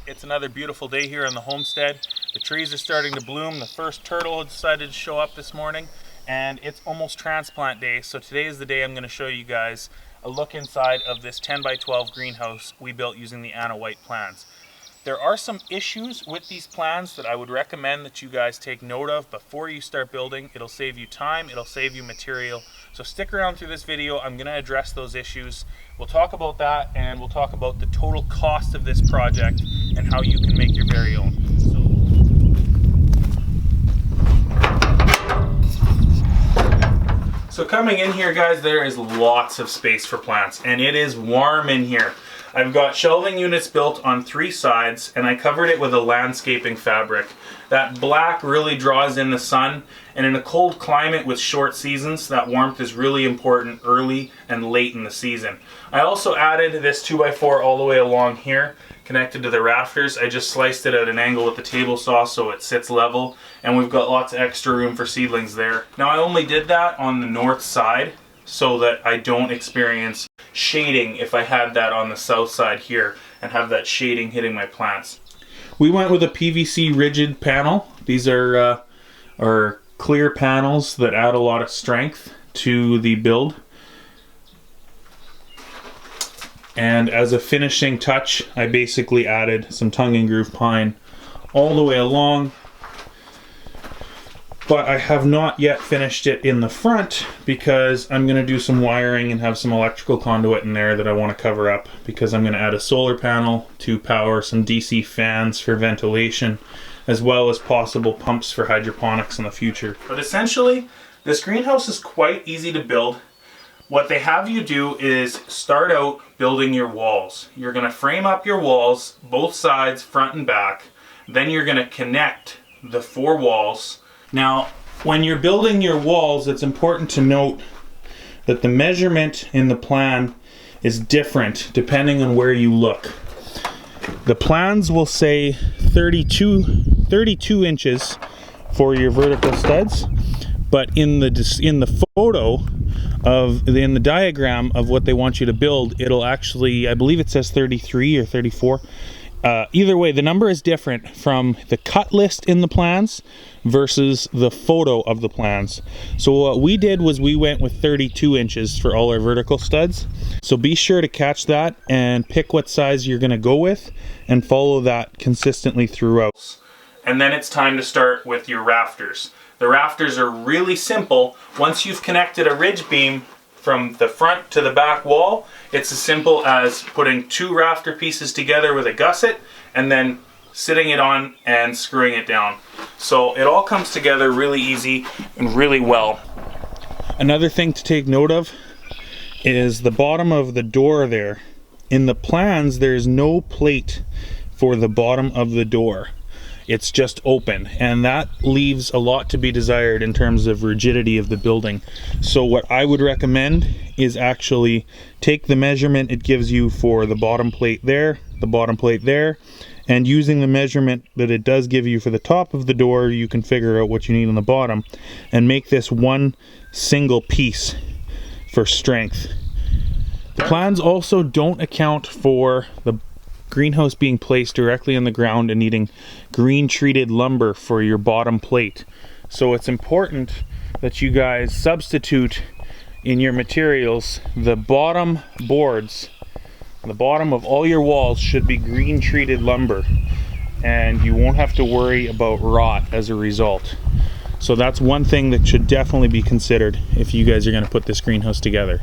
It's another beautiful day here on the homestead. The trees are starting to bloom. The first turtle decided to show up this morning, and it's almost transplant day. So today is the day I'm going to show you guys a look inside of this 10 by 12 greenhouse we built using the Anna White plans. There are some issues with these plans that I would recommend that you guys take note of before you start building. It'll save you time, it'll save you material. So stick around through this video. I'm going to address those issues. We'll talk about that, and we'll talk about the total cost of this project and how you can make your very own. So coming in here, guys, there is lots of space for plants, and it is warm in here. I've got shelving units built on 3 sides, and I covered it with a landscaping fabric. That black really draws in the sun, and in a cold climate with short seasons, that warmth is really important early and late in the season. I also added this 2x4 all the way along here, connected to the rafters. I just sliced it at an angle with the table saw so it sits level, and we've got lots of extra room for seedlings there. Now I only did that on the north side so that I don't experience shading if I had that on the south side here and have that shading hitting my plants. We went with a PVC rigid panel. These are clear panels that add a lot of strength to the build. And as a finishing touch, I basically added some tongue and groove pine all the way along. But I have not yet finished it in the front because I'm going to do some wiring and have some electrical conduit in there that I want to cover up, because I'm going to add a solar panel to power some DC fans for ventilation, as well as possible pumps for hydroponics in the future. But essentially, this greenhouse is quite easy to build. What they have you do is start out building your walls. You're going to frame up your walls, both sides, front and back. Then you're going to connect the 4 walls. Now, when you're building your walls, it's important to note that the measurement in the plan is different depending on where you look. The plans will say 32 inches for your vertical studs, but in the photo in the diagram of what they want you to build, it'll actually, I believe it says 33 or 34. Either way, the number is different from the cut list in the plans versus the photo of the plans. So what we did was we went with 32 inches for all our vertical studs. So be sure to catch that and pick what size you're going to go with and follow that consistently throughout. And then it's time to start with your rafters. The rafters are really simple. Once you've connected a ridge beam from the front to the back wall, it's as simple as putting 2 rafter pieces together with a gusset and then sitting it on and screwing it down. So it all comes together really easy and really well. Another thing to take note of is the bottom of the door there. In the plans, there's no plate for the bottom of the door. It's just open, and that leaves a lot to be desired in terms of rigidity of the building. So what I would recommend is actually take the measurement it gives you for the bottom plate there, the bottom plate there, and using the measurement that it does give you for the top of the door, you can figure out what you need on the bottom and make this one single piece for strength. The plans also don't account for the greenhouse being placed directly on the ground and needing green treated lumber for your bottom plate. So it's important that you guys substitute in your materials the bottom boards. The bottom of all your walls should be green treated lumber, and you won't have to worry about rot as a result. So that's one thing that should definitely be considered if you guys are going to put this greenhouse together.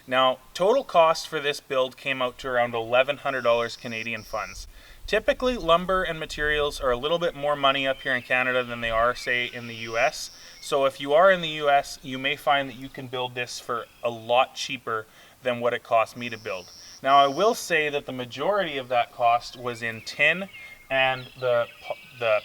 Now, total cost for this build came out to around $1,100 Canadian funds. Typically, lumber and materials are a little bit more money up here in Canada than they are, say, in the US. So if you are in the US, you may find that you can build this for a lot cheaper than what it cost me to build. Now, I will say that the majority of that cost was in tin and the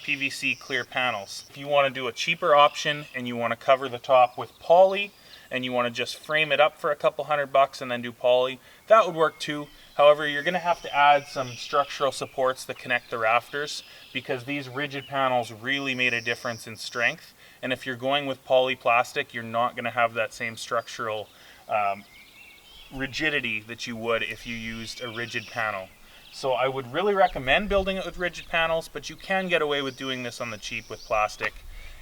PVC clear panels. If you want to do a cheaper option and you want to cover the top with poly, and you want to just frame it up for a couple $100 and then do poly, that would work too. However, you're going to have to add some structural supports that connect the rafters, because these rigid panels really made a difference in strength. And if you're going with poly plastic, you're not going to have that same structural rigidity that you would if you used a rigid panel. So I would really recommend building it with rigid panels, but you can get away with doing this on the cheap with plastic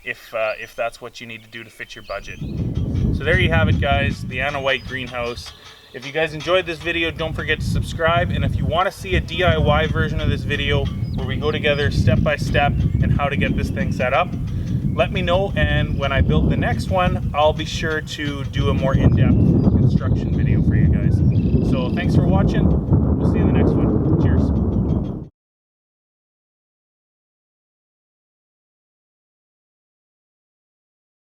if that's what you need to do to fit your budget. So there you have it, guys, the Anna White greenhouse. If you guys enjoyed this video, don't forget to subscribe, and if you want to see a DIY version of this video where we go together step by step and how to get this thing set up, let me know, and when I build the next one, I'll be sure to do a more in-depth construction video for you guys. So thanks for watching.